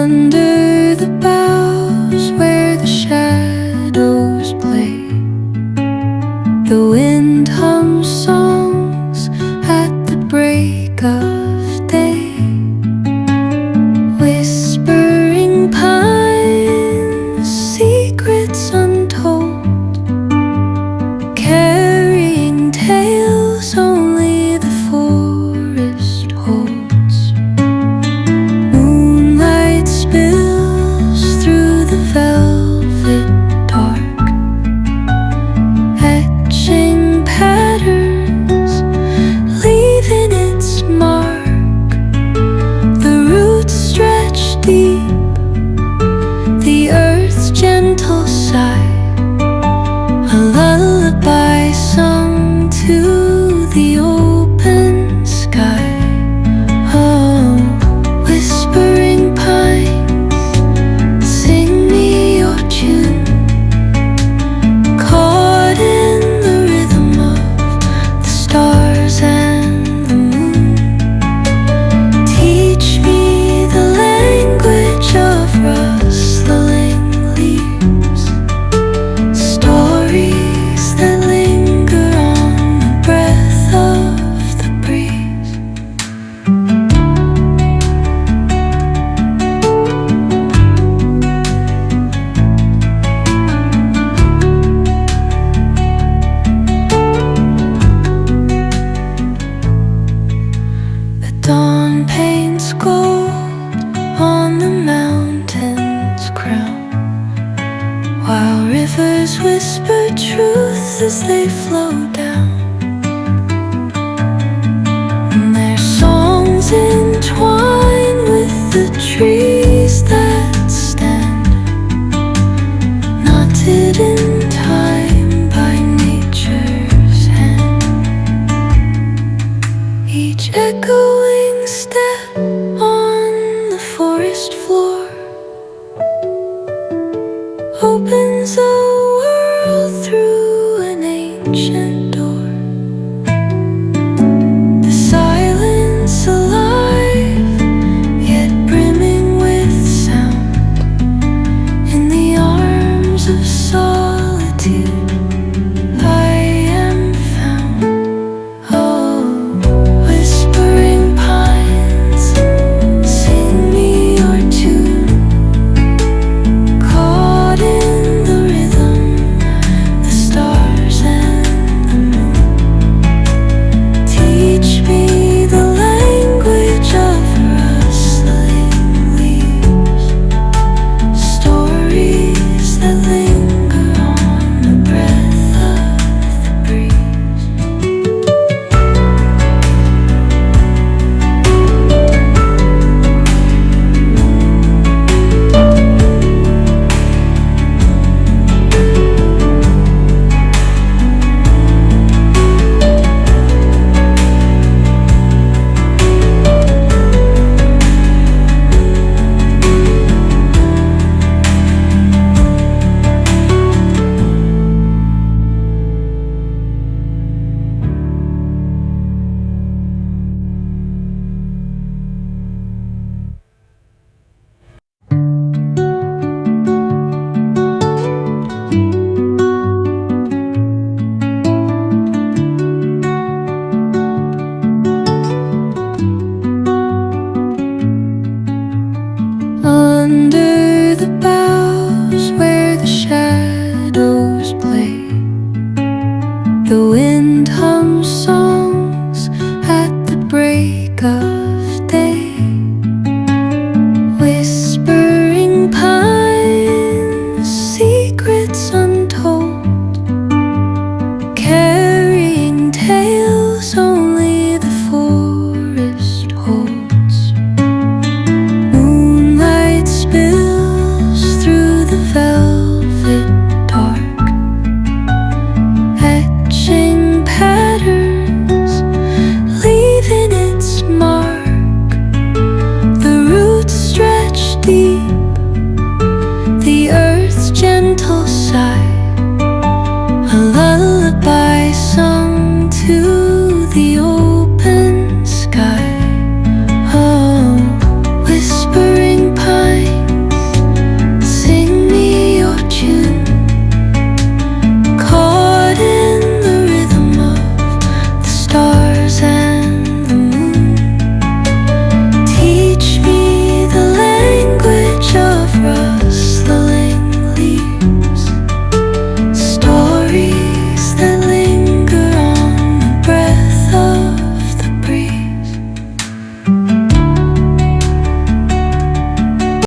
Under the boughs where the shadows play, the wind hums songs at the break of day. Whispering pines, secrets untold, carrying tales only the forest holds. Moonlight spills through the velvet dark, etching patterns, leaving its mark. The roots stretch deep, the earth's gentle sigh, a lullaby sung to the open sky. Oh, whispering pines, sing me your tune, caught in the rhythm of the stars and the moon. Teach me the language of rustling leaves, stories that linger on the breath of the breeze. The dawn paints gold on the mountain's crown, while rivers whisper truth as they flow down. And their songs entwine with the trees that stand, knotted in time by nature's hand. Each echoing step on the forest floor opens a world through an ancient door. The silence alive, yet brimming with sound. In the arms of solitude I am found. Oh, whispering pines, sing me your tune, caught in the rhythm, the stars and the moon. Teach me the language of rustling leaves, stories that linger on the breath of the breeze. Under